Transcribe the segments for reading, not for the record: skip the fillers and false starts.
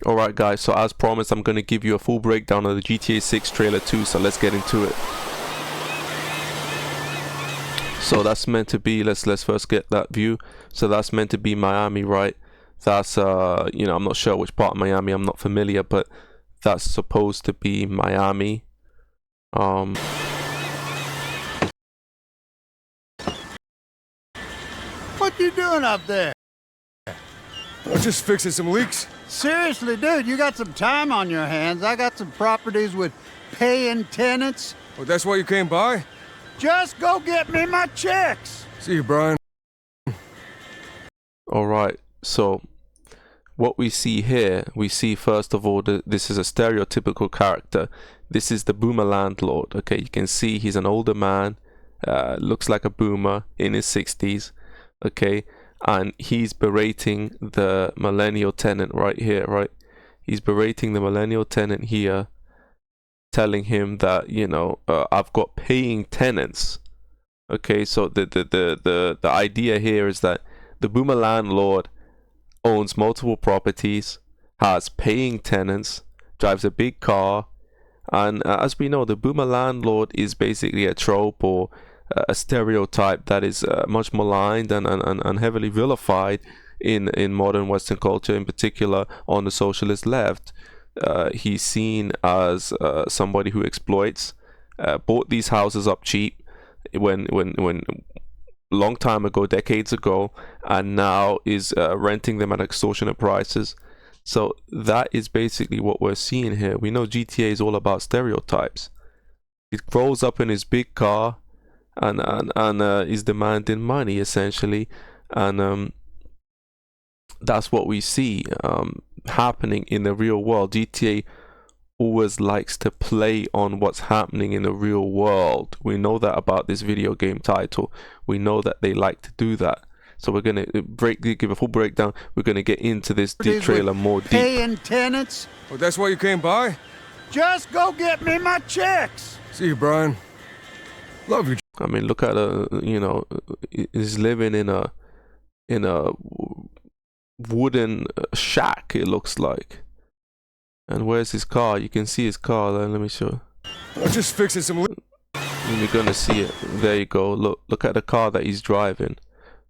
Alright guys, so as promised, I'm going to give you a full breakdown of the GTA 6 trailer 2, so let's get into it. So that's meant to be, let's first get that view. So that's meant to be Miami, right? That's you know, I'm not sure which part of Miami, I'm not familiar, but that's supposed to be Miami. What you doing up there? I'm just fixing some leaks. Seriously, dude, you got some time on your hands. I got some properties with paying tenants. Oh, that's why you came by? Just go get me my checks. See you, Brian. Alright, so what we see here, we see first of all, this is a stereotypical character. This is the boomer landlord. Okay, you can see he's an older man, looks like a boomer in his 60s. Okay, and he's berating the millennial tenant right here, right? He's berating the millennial tenant here, telling him that, you know, I've got paying tenants. Okay, so the idea here is that the boomer landlord owns multiple properties, has paying tenants, drives a big car, and as we know, the boomer landlord is basically a trope or a stereotype that is much maligned and heavily vilified in modern Western culture, in particular on the socialist left. He's seen as somebody who exploits, bought these houses up cheap when long time ago, decades ago, and now is renting them at extortionate prices. So that is basically what we're seeing here. We know GTA is all about stereotypes. He rolls up in his big car and is demanding money essentially, and that's what we see happening in the real world. GTA always likes to play on what's happening in the real world. We know that about this video game title. We know that they like to do that. So we're gonna give a full breakdown. We're gonna get into this trailer more deep. Paying tenants. Oh, that's why you came by? Just go get me my checks. See you, Brian. Love you. I mean, look at you know, he's living in a wooden shack, it looks like. And where's his car? You can see his car there. Let me show. I'm just fixing some leaks. You're gonna see it. There you go. Look at the car that he's driving.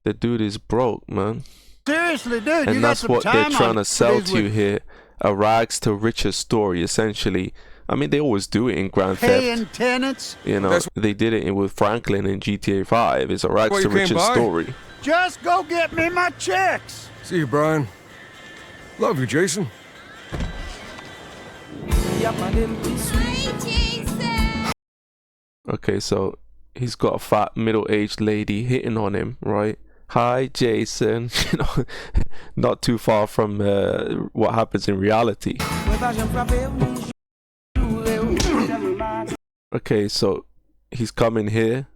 The dude is broke, man. Seriously, dude, And you that's got some what time they're on trying to sell properties to you with here. A rags to riches story, essentially. I mean, they always do it in Grand paying Theft. tenants. You know, they did it with Franklin in GTA 5. It's a rags to riches story. Just go get me my checks. See you, Brian. Love you, Jason. Okay, so he's got a fat middle-aged lady hitting on him, right? Hi, Jason. You know, not too far from what happens in reality. Okay, so he's coming here,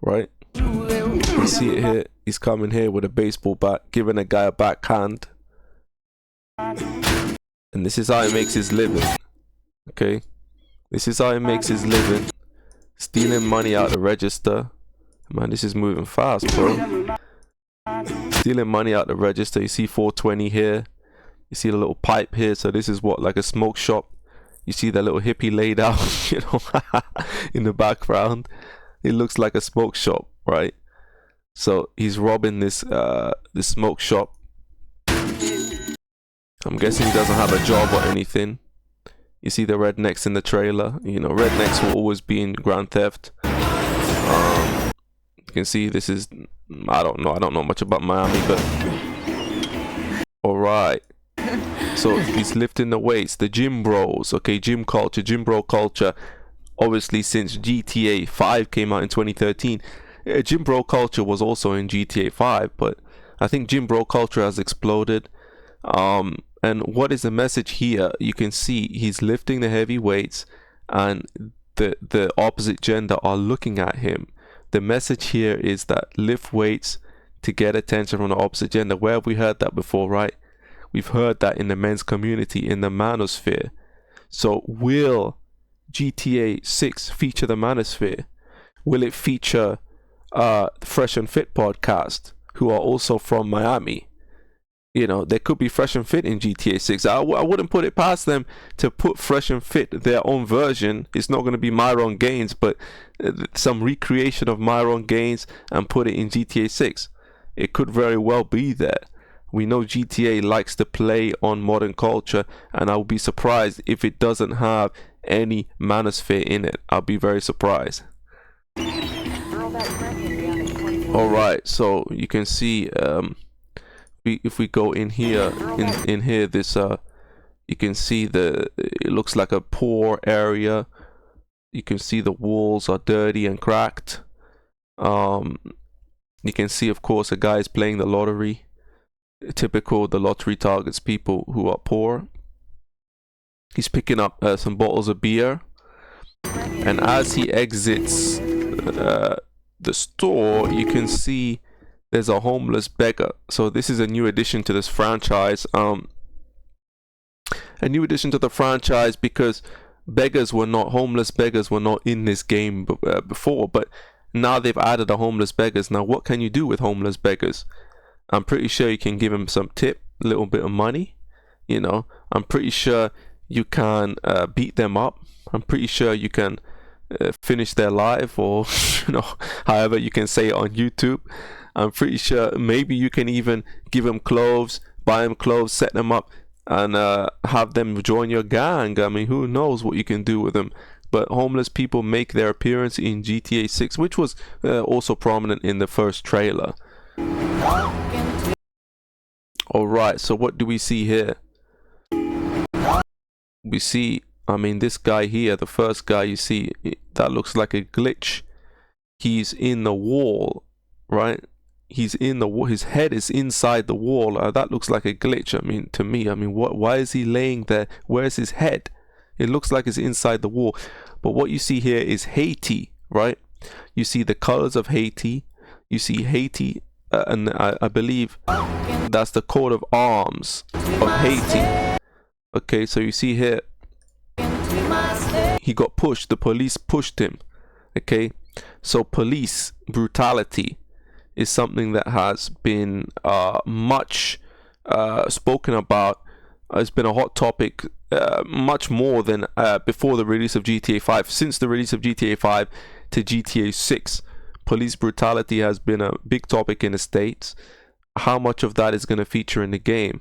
right? You see it here. He's coming here with a baseball bat, giving a guy a backhand. And this is how he makes his living. Okay? This is how he makes his living. Stealing money out the register. Man, this is moving fast, bro. Stealing money out the register. You see 420 here. You see the little pipe here. So this is what, like a smoke shop. You see that little hippie laid out, you know, in the background. It looks like a smoke shop, right? So he's robbing this this smoke shop. I'm guessing he doesn't have a job or anything. You see the rednecks in the trailer. You know, rednecks will always be in Grand Theft. You can see this is, I don't know much about Miami, but alright. So he's lifting the weights, the gym bros, okay, gym bro culture. Obviously, since GTA 5 came out in 2013, gym bro culture was also in GTA 5, but I think gym bro culture has exploded. And what is the message here? You can see he's lifting the heavy weights, and the opposite gender are looking at him. The message here is that lift weights to get attention from the opposite gender. Where have we heard that before, right? We've heard that in the men's community, in the manosphere. So will GTA 6 feature the manosphere? Will it feature Fresh and Fit podcast, who are also from Miami? You know, they could be Fresh and Fit in GTA 6. I wouldn't put it past them to put Fresh and Fit their own version. It's not going to be Myron Gaines, but some recreation of Myron Gaines and put it in GTA 6. It could very well be there. We know GTA likes to play on modern culture, and I would be surprised if it doesn't have any Manosphere in it. I'll be very surprised. Alright, so you can see if we go in here, in here, this you can see it looks like a poor area. You can see the walls are dirty and cracked. You can see, of course, a guy is playing the lottery. Typical, the lottery targets people who are poor. He's picking up some bottles of beer, and as he exits the store, you can see there's a homeless beggar. So this is a new addition to this franchise. A new addition to the franchise because homeless beggars were not in this game before, but now they've added the homeless beggars. Now what can you do with homeless beggars? I'm pretty sure you can give them some tip, a little bit of money. You know, I'm pretty sure you can beat them up. I'm pretty sure you can finish their life, or you know, however you can say it on YouTube. I'm pretty sure maybe you can even give them clothes, buy them clothes, set them up, and have them join your gang. I mean, who knows what you can do with them. But homeless people make their appearance in GTA 6, which was also prominent in the first trailer. Alright, so what do we see here? We see, I mean, this guy here, the first guy you see, that looks like a glitch. He's in the wall, right? He's in the wall, his head is inside the wall. That looks like a glitch. I mean, to me, I mean, why is he laying there? Where's his head? It looks like it's inside the wall. But what you see here is Haiti, right? You see the colors of Haiti. You see Haiti, and I believe that's the coat of arms of Haiti. Okay, so you see here, he got pushed. The police pushed him. Okay, so police brutality is something that has been much spoken about. It's been a hot topic, much more than before the release of GTA 5. Since the release of GTA 5 to GTA 6, police brutality has been a big topic in the States. How much of that is going to feature in the game?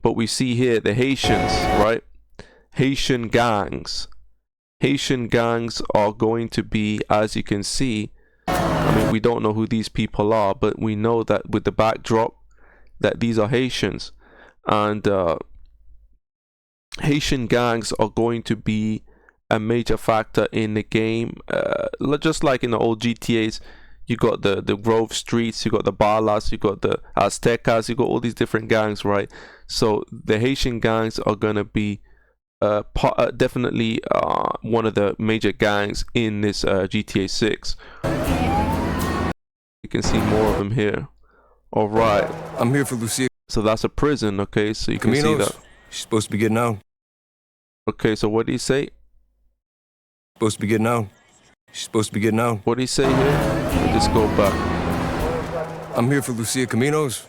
But we see here the Haitians, right? Haitian gangs. Haitian gangs are going to be, as you can see, I mean, we don't know who these people are, but we know that with the backdrop that these are Haitians. And Haitian gangs are going to be a major factor in the game. Just like in the old GTAs, you got the Grove Streets, you got the Balas, you got the Aztecas, you got all these different gangs, right? So the Haitian gangs are going to be definitely one of the major gangs in this GTA 6. You can see more of them here. All right. I'm here for Lucia. So that's a prison, okay? So you can see that. She's supposed to be getting out. Okay, so what did he say? Supposed to be getting out. She's supposed to be getting out. What did he say here? Let's go back. I'm here for Lucia Caminos.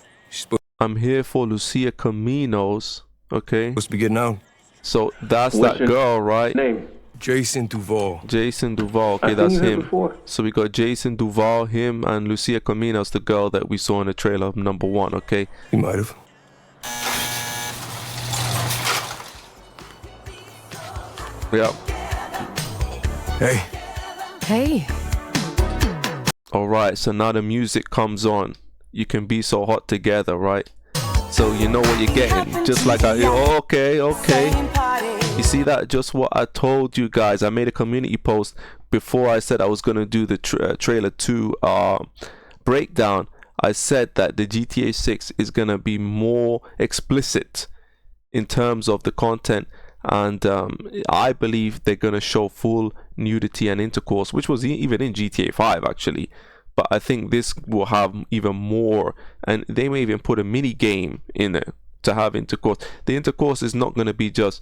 I'm here for Lucia Caminos. Okay. Supposed to be getting out. So that's that girl, right? Name? Jason Duval. Jason Duval. Okay, I've that's seen her him. before. So we got Jason Duval, him, and Lucia Caminos, the girl that we saw in the trailer of number 1. Okay. He might have. Yeah. Hey. Hey. All right. So now the music comes on. You can be so hot together, right? So you know what you're getting. Just like okay. You see that? Just what I told you guys. I made a community post before I said I was gonna do the trailer 2 breakdown. I said that the GTA 6 is gonna be more explicit in terms of the content, and I believe they're gonna show full nudity and intercourse, which was even in GTA 5 actually. But I think this will have even more, and they may even put a mini game in there to have intercourse. The intercourse is not going to be just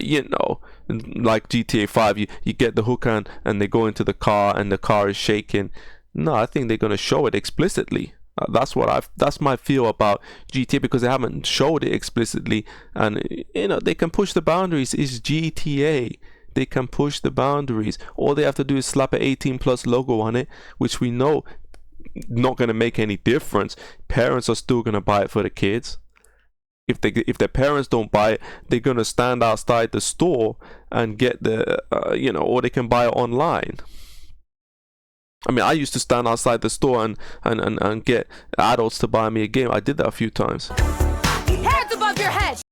you know, like GTA 5, you get the hooker and they go into the car and the car is shaking. No, I think they're going to show it explicitly. That's my feel about GTA, because they haven't showed it explicitly, and they can push the boundaries. It's GTA. They can push the boundaries. All they have to do is slap an 18+ logo on it, which we know not going to make any difference. Parents are still going to buy it for the kids. If their parents don't buy it, they're going to stand outside the store and get the or they can buy it online. I mean, I used to stand outside the store and get adults to buy me a game. I did that a few times. Hands above your head!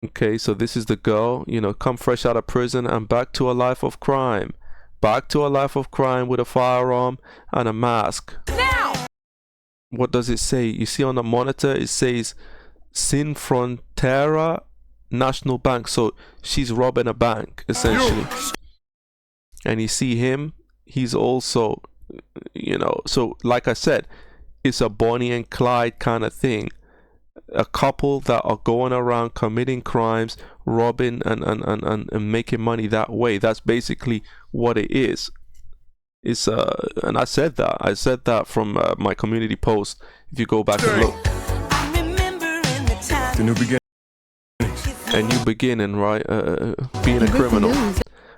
Okay, so this is the girl, come fresh out of prison and back to a life of crime. Back to a life of crime with a firearm and a mask. Now! What does it say? You see on the monitor, it says Sin Frontera National Bank. So she's robbing a bank, essentially. And you see him. He's also, so like I said, it's a Bonnie and Clyde kind of thing. A couple that are going around committing crimes, robbing and making money that way. That's basically what it is. It's and I said that from my community post. If you go back and look, The new beginning. a new beginning, right? Being a criminal.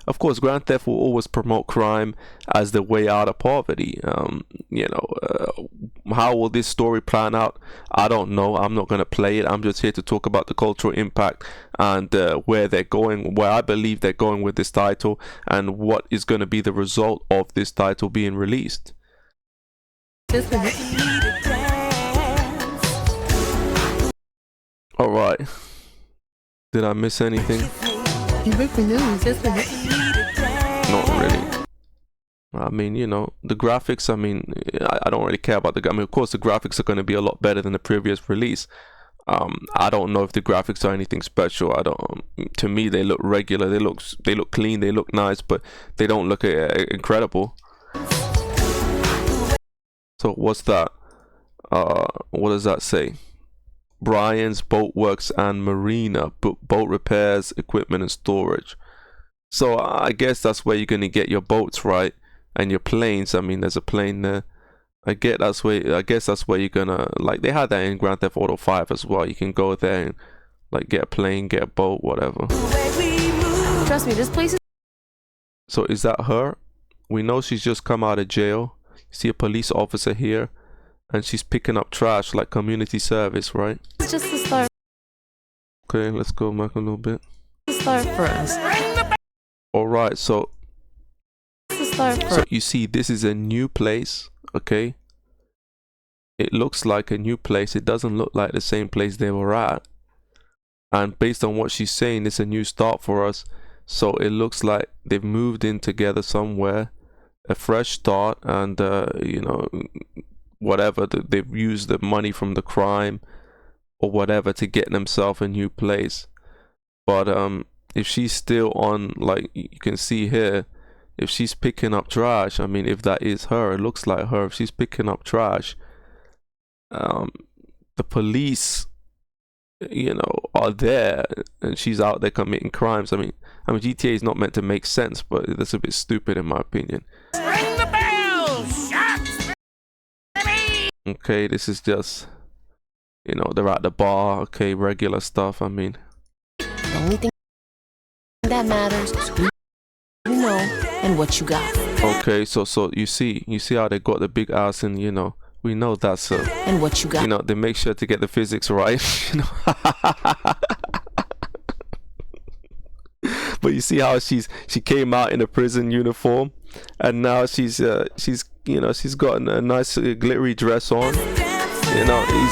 Of course, Grand Theft will always promote crime as the way out of poverty. How will this story plan out? I don't know. I'm not going to play it. I'm just here to talk about the cultural impact and where they're going, where I believe they're going with this title, and what is going to be the result of this title being released. All right. Did I miss anything? Not really. I mean, the graphics, I don't really care about of course the graphics are going to be a lot better than the previous release. I don't know if the graphics are anything special. To me, they look regular. They look clean. They look nice, but they don't look incredible. So what's that? What does that say? Brian's Boat Works and Marina, boat repairs, equipment and storage. So I guess that's where you're going to get your boats, right? And your planes. There's a plane there. I guess that's where you're gonna, like, they had that in Grand Theft Auto 5 as well. You can go there and get a plane, get a boat, whatever. Trust me, this place is... So is that her? We know she's just come out of jail. You see a police officer here, and she's picking up trash like community service, right? It's just the start. Okay, let's go back a little bit. The start for us. Alright, so you see, this is a new place, okay? It looks like a new place. It doesn't look like the same place they were at. And based on what she's saying, it's a new start for us. So it looks like they've moved in together somewhere, a fresh start, and whatever, they've used the money from the crime or whatever to get themselves a new place. But if she's still on, like you can see here, if she's picking up trash, if that is her, it looks like her. If she's picking up trash, the police, are there, and she's out there committing crimes. GTA is not meant to make sense, but that's a bit stupid in my opinion. Ring the bell! Shots! Okay, this is just, they're at the bar. Okay, regular stuff. The only thing that matters is who you know and what you got. Okay, so you see how they got the big ass, and we know that's and what you got. They make sure to get the physics right. But you see how she came out in a prison uniform, and now she's got a nice glittery dress on.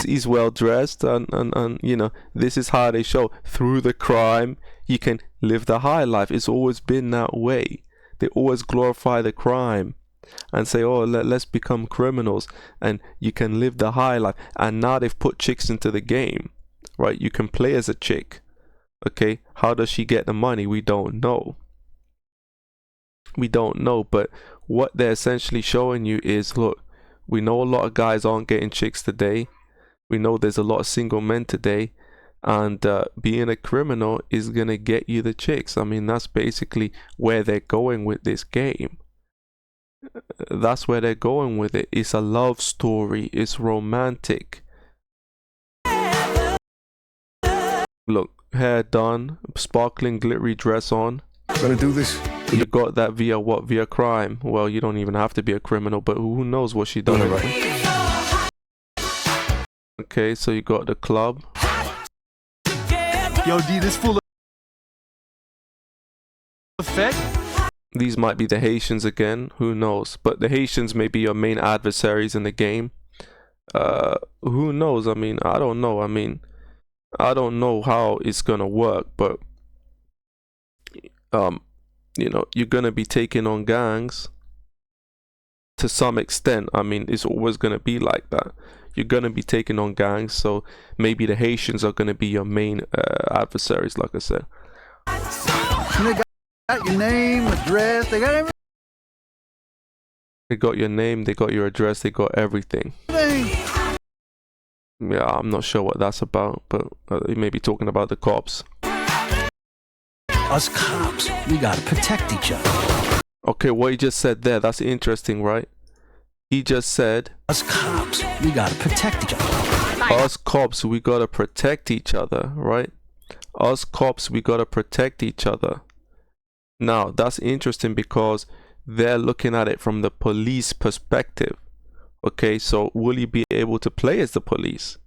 He's well dressed, and this is how they show through the crime you can live the high life. It's always been that way. They always glorify the crime and say, oh, let's become criminals, and you can live the high life. And now they've put chicks into the game, right? You can play as a chick. Okay, how does she get the money? We don't know. But what they're essentially showing you is, look, we know a lot of guys aren't getting chicks today. We know there's a lot of single men today, and being a criminal is gonna get you the chicks. That's basically where they're going with this game. That's where they're going with it. It's a love story. It's romantic. Look, hair done, sparkling glittery dress on. Gonna do this? You got that via what? Via crime. Well, you don't even have to be a criminal, but who knows what she done. Doing it right. Okay, so you got the club. Yo, D, this full effect? These might be the Haitians again, who knows? But the Haitians may be your main adversaries in the game. Who knows? I mean, I don't know. I mean, I don't know how it's gonna work, but you know, you're gonna be taking on gangs to some extent. I mean, it's always gonna be like that. You're gonna be taking on gangs, so maybe the Haitians are gonna be your main adversaries, like I said. And they got your name, address, they got everything. They got your name, they got your address, they got everything. Yeah, I'm not sure what that's about, but you may be talking about the cops. Us cops, we gotta protect each other. Okay, what he just said there, that's interesting, right? He just said, Us cops, we gotta protect each other. us cops, we gotta protect each other, right? Us cops, we gotta protect each other. Now, that's interesting because they're looking at it from the police perspective. Okay, so will you be able to play as the police?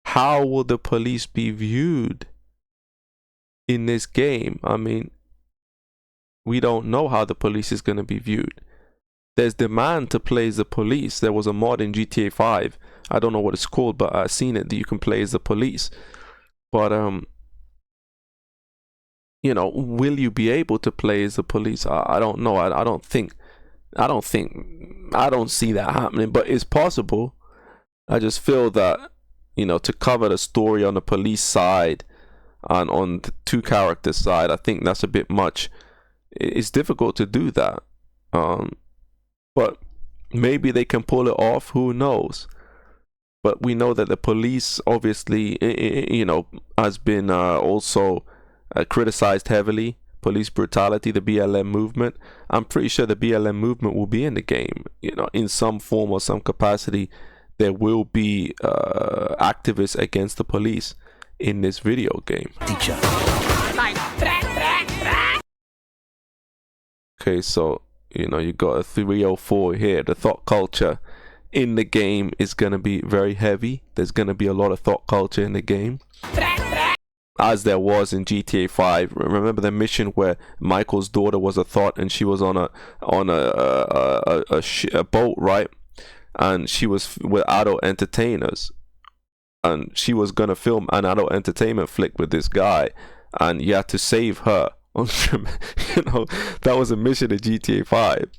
How will the police be viewed in this game? I mean, we don't know how the police is going to be viewed. There's demand to play as the police. There was a mod in GTA 5. I don't know what it's called, but I've seen it that you can play as the police. But you know, will you be able to play as the police? I don't know. I don't see that happening, but it's possible. I just feel that, you know, to cover the story on the police side and on the two characters side, I think that's a bit much. It's difficult to do that. But maybe they can pull it off, who knows? But we know that the police obviously, you know, has been also criticized heavily. Police brutality, the BLM movement. I'm pretty sure the BLM movement will be in the game, you know, in some form or some capacity. There will be activists against the police in this video game. Okay, so, you know, you got a 304 here. The thought culture in the game is going to be very heavy. There's going to be a lot of thought culture in the game, as there was in GTA 5. Remember the mission where Michael's daughter was a thought and she was on a boat, right? And she was with adult entertainers, and she was gonna film an adult entertainment flick with this guy, and you had to save her. You know, that was a mission in GTA 5.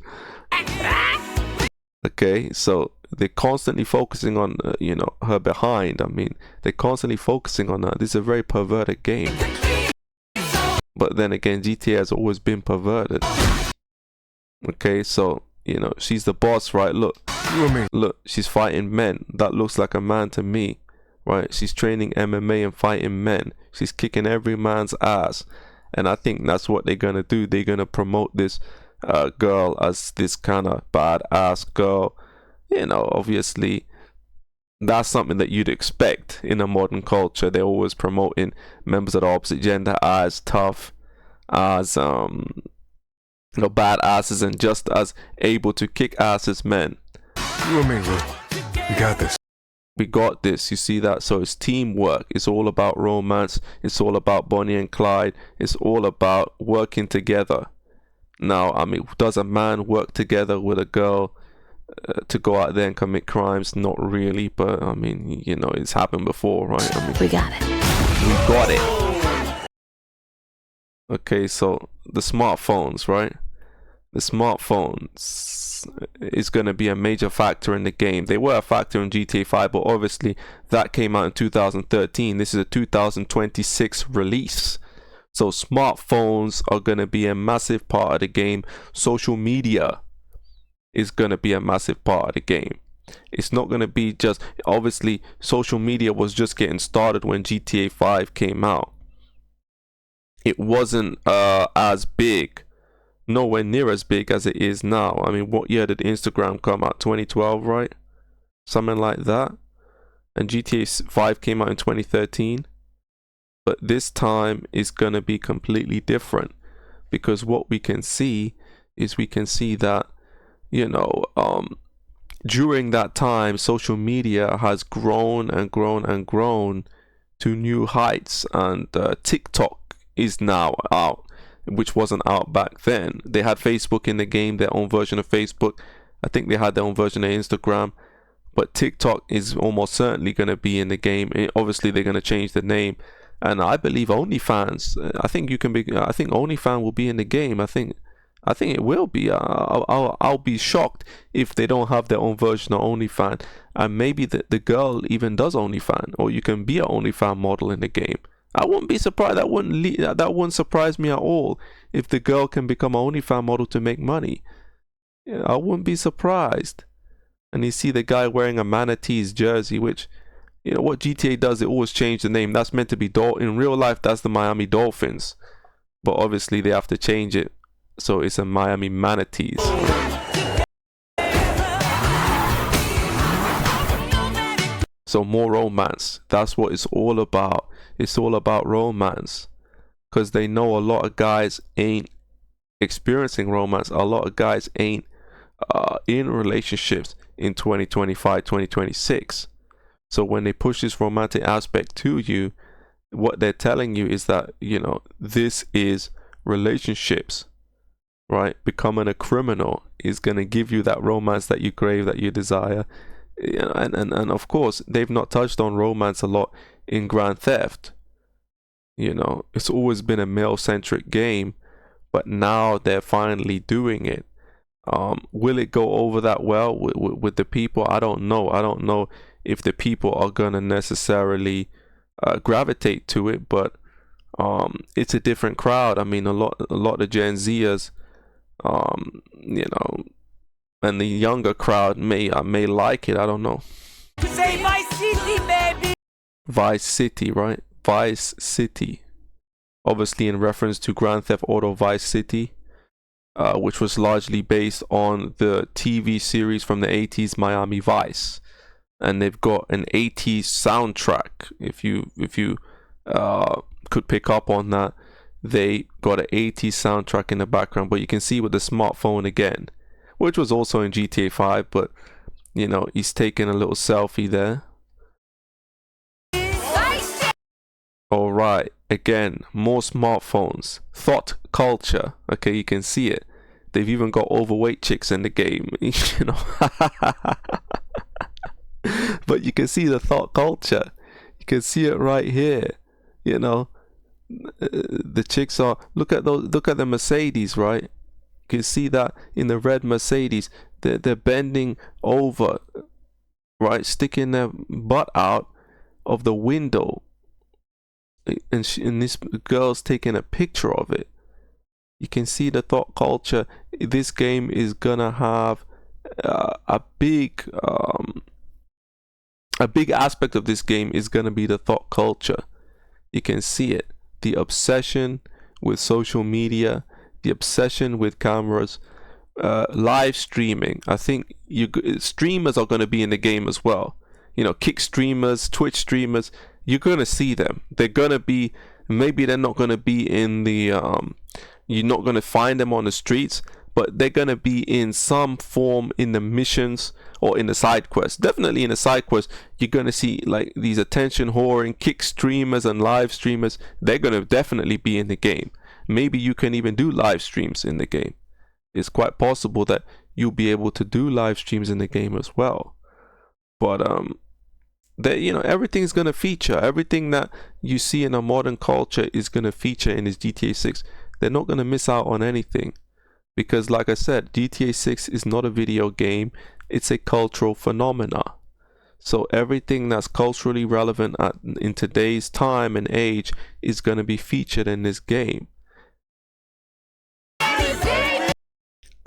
Okay, so they're constantly focusing on you know, her behind. I mean, they're constantly focusing on her. This is a very perverted game, but then again, GTA has always been perverted. Okay, so, you know, she's the boss, right? Look, look, she's fighting men. That looks like a man to me, right? She's training MMA and fighting men. She's kicking every man's ass, and I think that's what they're gonna do. They're gonna promote this girl as this kind of badass girl. You know, obviously that's something that you'd expect in a modern culture. They're always promoting members of the opposite gender as tough, as you know, badasses, and just as able to kick ass as men. You and me, Lou. We got this. We got this. You see that? So it's teamwork. It's all about romance. It's all about Bonnie and Clyde. It's all about working together. Now, I mean, does a man work together with a girl to go out there and commit crimes? Not really, but I mean, you know, it's happened before, right? I mean, We got it. we got it. Okay, so the smartphones, right? The smartphones is going to be a major factor in the game. They were a factor in GTA 5, but obviously that came out in 2013. This is a 2026 release. So smartphones are going to be a massive part of the game. Social media is going to be a massive part of the game. It's not going to be just, obviously social media was just getting started when GTA 5 came out. It wasn't as big nowhere near as big as it is now. I mean, what year did Instagram come out? 2012, right? Something like that. And GTA 5 came out in 2013. But this time is going to be completely different, because what we can see is we can see that, you know, during that time, social media has grown and grown and grown to new heights, and TikTok is now out, which wasn't out back then. They had Facebook in the game, their own version of Facebook. I think they had their own version of Instagram, but TikTok is almost certainly going to be in the game. Obviously, they're going to change the name, and I believe OnlyFans. I think OnlyFans will be in the game. I think it will be. I'll be shocked if they don't have their own version of OnlyFans, and maybe the girl even does OnlyFans, or you can be an OnlyFans model in the game. I wouldn't be surprised. That wouldn't surprise me at all if the girl can become an OnlyFans model to make money. Yeah, I wouldn't be surprised. And you see the guy wearing a Manatees jersey, which, you know, what GTA does, it always change the name. That's meant to be in real life, that's the Miami Dolphins, but obviously they have to change it, so it's a Miami Manatees. So more romance. That's what it's all about. It's all about romance, because they know a lot of guys ain't experiencing romance. A lot of guys ain't in relationships in 2025, 2026. So when they push this romantic aspect to you, what they're telling you is that, you know, this is relationships, right? Becoming a criminal is going to give you that romance that you crave, that you desire. You know, and of course, they've not touched on romance a lot in Grand Theft. You know, it's always been a male-centric game, but now they're finally doing it. Will it go over that well with the people? I don't know. I don't know if the people are gonna necessarily gravitate to it, but it's a different crowd. I mean, a lot of Gen Zers, you know, and the younger crowd may like it. I don't know. Say Vice City, baby. Vice City, right? Vice City, obviously in reference to Grand Theft Auto Vice City, which was largely based on the TV series from the 80s, Miami Vice. And they've got an 80s soundtrack. If you could pick up on that, they got an 80s soundtrack in the background. But you can see with the smartphone again, which was also in GTA 5, but you know, he's taking a little selfie there. All right, again, more smartphones, thought culture. Okay, you can see it. They've even got overweight chicks in the game, you know. But you can see the thought culture. You can see it right here. You know, the chicks are, look at the Mercedes, right? You can see that in the red Mercedes. They're bending over, right, sticking their butt out of the window, and this girl's taking a picture of it. You can see the thought culture. This game is gonna have a big aspect of this game is gonna be the thought culture. You can see it, the obsession with social media, the obsession with cameras, live streaming. I think streamers are going to be in the game as well. You know, Kick streamers, Twitch streamers, you're going to see them. They're going to be, maybe they're not going to be in the you're not going to find them on the streets, but they're going to be in some form in the missions or in the side quests. Definitely in the side quests, you're going to see like these attention whoring Kick streamers and live streamers. They're going to definitely be in the game. Maybe you can even do live streams in the game. It's quite possible that you'll be able to do live streams in the game as well. But you know, everything's gonna feature. Everything that you see in a modern culture is gonna feature in this GTA 6. They're not gonna miss out on anything, because like I said, GTA 6 is not a video game. It's a cultural phenomena. So everything that's culturally relevant in today's time and age is gonna be featured in this game.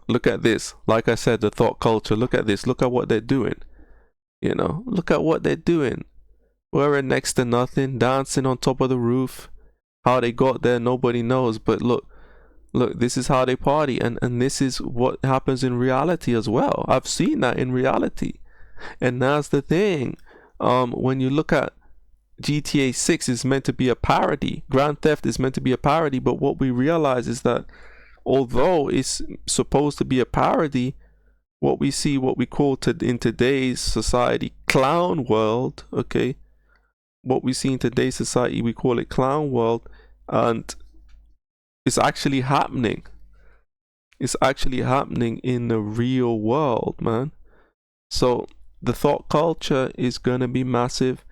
Look at this. Like I said, the thought culture. Look at this. Look at what they're doing. You know, look at what they're doing. Wearing next to nothing, dancing on top of the roof. How they got there, nobody knows. But look, Look, this is how they party, and this is what happens in reality as well. I've seen that in reality. And that's the thing. When you look at GTA 6 is meant to be a parody. Grand Theft is meant to be a parody, but what we realize is that although it's supposed to be a parody, what we see, what we call in today's society clown world, okay? What we see in today's society, we call it clown world, and it's actually happening. It's actually happening in the real world, man. So the thought culture is gonna be massive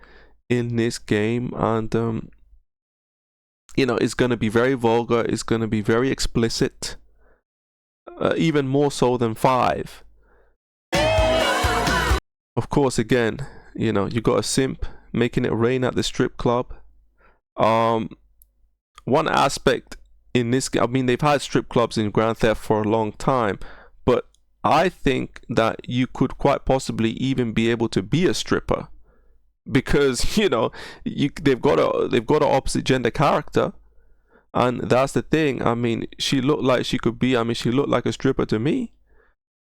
in this game, and you know, it's gonna be very vulgar. It's gonna be very explicit, even more so than 5. Of course, again, you know, you got a simp making it rain at the strip club. One aspect in this, I mean, they've had strip clubs in Grand Theft for a long time, but I think that you could quite possibly even be able to be a stripper, because you know, they've got an opposite gender character, and that's the thing. I mean, she looked like she could be. I mean, she looked like a stripper to me.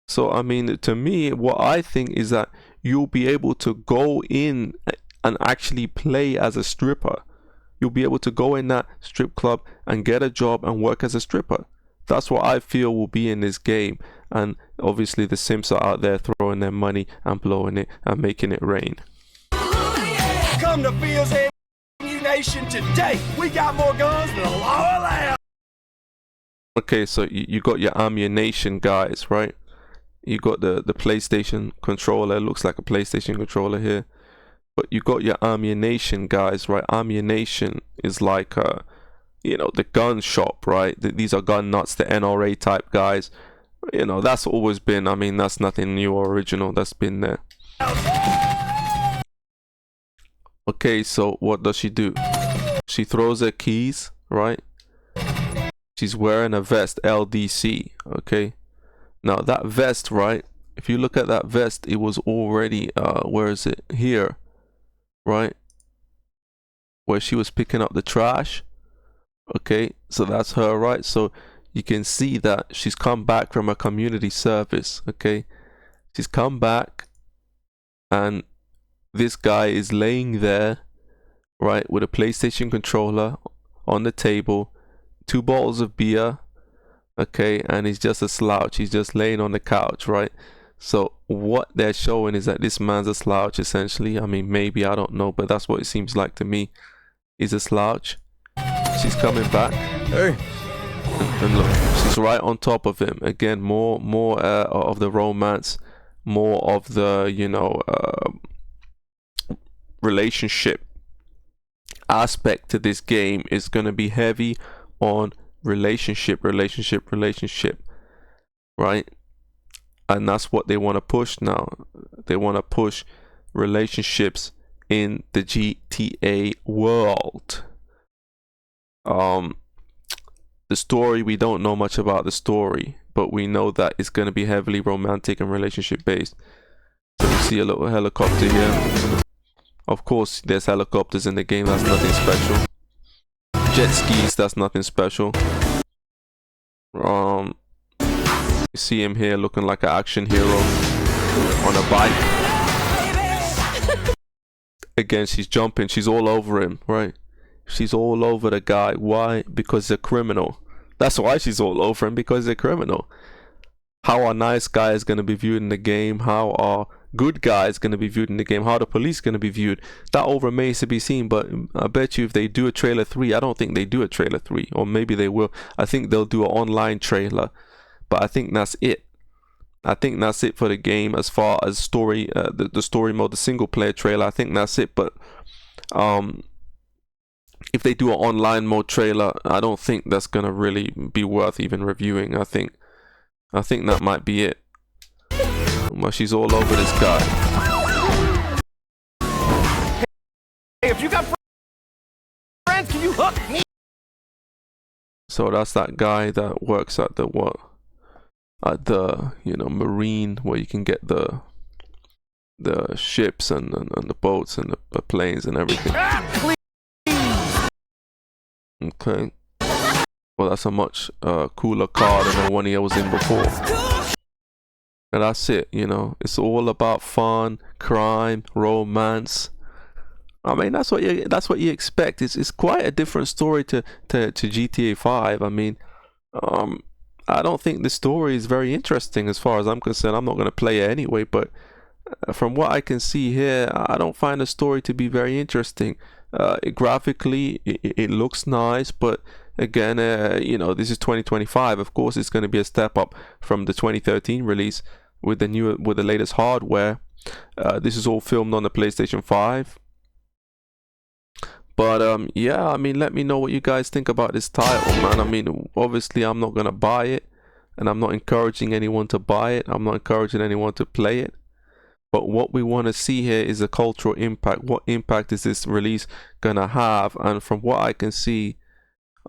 So I mean, to me, what I think is that you'll be able to go in and actually play as a stripper. You'll be able to go in that strip club and get a job and work as a stripper. That's what I feel will be in this game. And obviously the simps are out there throwing their money and blowing it and making it rain. Come to Fields Nation today. We got more guns than a law allowed. Okay, so you got your Ammunition guys, right? You got the PlayStation controller. It looks like a PlayStation controller here. But you got your Ammunition guys, right? Ammunition is like, you know, the gun shop, right? These are gun nuts, the NRA type guys. You know, that's always been, I mean, that's nothing new or original. That's been there. Okay, so what does she do? She throws her keys, right? She's wearing a vest, LDC, okay? Now, that vest, right? If you look at that vest, it was already, where is it? Here. Right, where she was picking up the trash. Okay, so that's her, right? So you can see that she's come back from a community service. Okay, she's come back, and this guy is laying there, right, with a PlayStation controller on the table, 2 bottles of beer. Okay, and he's just a slouch. He's just laying on the couch, right? So what they're showing is that this man's a slouch, essentially. I mean, maybe, I don't know, but that's what it seems like to me. He's a slouch. She's coming back. Hey. And look, she's right on top of him. Again, more of the romance, more of the, you know, relationship aspect to this game is going to be heavy on relationship, right? And that's what they want to push now. They want to push relationships in the GTA world. The story, we don't know much about the story, but we know that it's going to be heavily romantic and relationship based. So we see a little helicopter here. Of course, there's helicopters in the game. That's nothing special. Jet skis, that's nothing special. You see him here looking like an action hero on a bike. Again, she's jumping. She's all over him, right? She's all over the guy. Why? Because he's a criminal. That's why she's all over him, because he's a criminal. How a nice guy is going to be viewed in the game, how a good guy is going to be viewed in the game, how the police going to be viewed, that all remains to be seen. But I bet you if they do a trailer 3, I don't think they do a trailer 3, or maybe they will. I think they'll do an online trailer. But I think that's it. I think that's it for the game as far as story, the story mode, the single player trailer. I think that's it. But if they do an online mode trailer, I don't think that's gonna really be worth even reviewing. I think that might be it. Well, she's all over this guy. Hey, if you got friends, can you hook me? So that's that guy that works at the what? At the, you know, marine, where you can get the ships and the boats and the planes and everything. Okay. Well, that's a much cooler car than the one he was in before. And that's it, you know. It's all about fun, crime, romance. I mean, that's what you expect. It's quite a different story to GTA 5. I mean, I don't think the story is very interesting as far as I'm concerned. I'm not going to play it anyway, but from what I can see here, I don't find the story to be very interesting. Graphically, it looks nice, but again, you know, this is 2025. Of course, it's going to be a step up from the 2013 release with the latest hardware. This is all filmed on the PlayStation 5. But yeah, I mean, let me know what you guys think about this title, man. I mean, obviously I'm not gonna buy it, and I'm not encouraging anyone to buy it. I'm not encouraging anyone to play it. But what we want to see here is a cultural impact. What impact is this release gonna have? And from what I can see,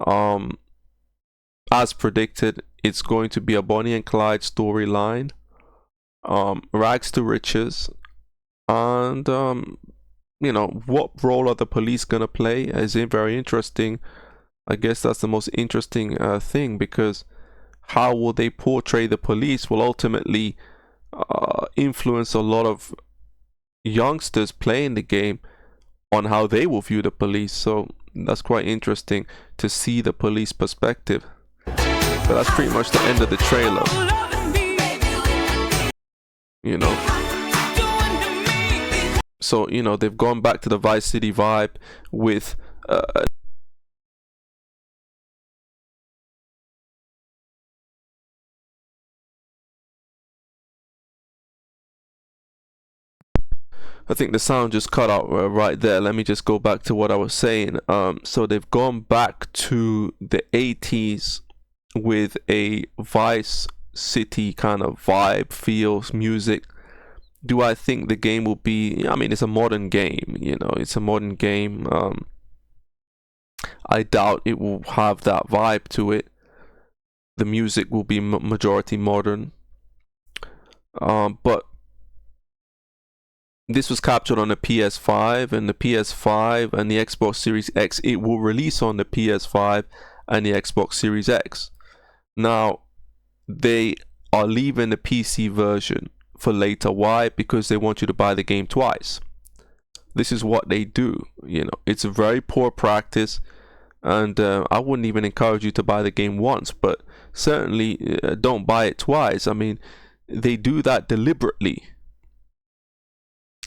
as predicted, it's going to be a Bonnie and Clyde storyline, rags to riches, and you know, what role are the police gonna play is very interesting. I guess that's the most interesting thing, because how will they portray the police will ultimately influence a lot of youngsters playing the game on how they will view the police. So that's quite interesting to see the police perspective. But that's pretty much the end of the trailer, you know. So, you know, they've gone back to the Vice City vibe with I think the sound just cut out right there. Let me just go back to what I was saying. So they've gone back to the 80s with a Vice City kind of vibe, feels, music. Do I think the game will be, I mean, it's a modern game, you know, it's a modern game. I doubt it will have that vibe to it. The music will be majority modern. But this was captured on the PS5, and the PS5 and the Xbox Series X, it will release on the PS5 and the Xbox Series X. Now, they are leaving the PC version for later. Why? Because they want you to buy the game twice. This is what they do, you know. It's a very poor practice, and I wouldn't even encourage you to buy the game once, but certainly don't buy it twice. I mean, they do that deliberately.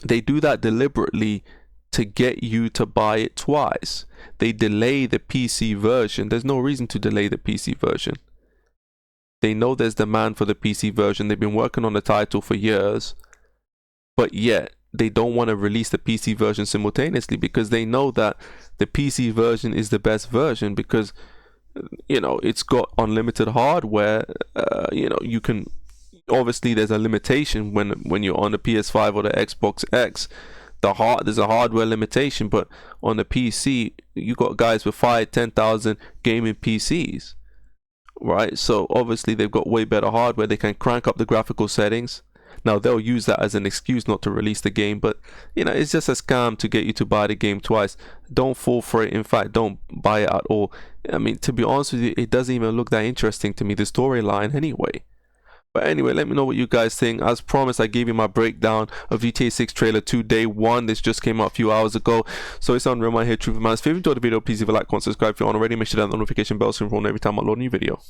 They do that deliberately to get you to buy it twice. They delay the PC version. There's no reason to delay the PC version. They know there's demand for the PC version. They've been working on the title for years, but yet they don't want to release the PC version simultaneously, because they know that the PC version is the best version, because, you know, it's got unlimited hardware. You know, you can, obviously there's a limitation when you're on the PS5 or the Xbox X. There's a hardware limitation, but on the PC you got guys with 5,000-10,000 gaming PCs, right? So obviously they've got way better hardware. They can crank up the graphical settings. Now they'll use that as an excuse not to release the game, but you know, it's just a scam to get you to buy the game twice. Don't fall for it. In fact, don't buy it at all. I mean, to be honest with you, it doesn't even look that interesting to me, the storyline anyway. But anyway, let me know what you guys think. As promised, I gave you my breakdown of GTA 6 trailer 2 day 1. This just came out a few hours ago. So it's on Real Man here, Truth Man. If you enjoyed the video, please leave a like, comment, subscribe if you aren't already. Make sure to hit that notification bell so you can every time I upload a new video.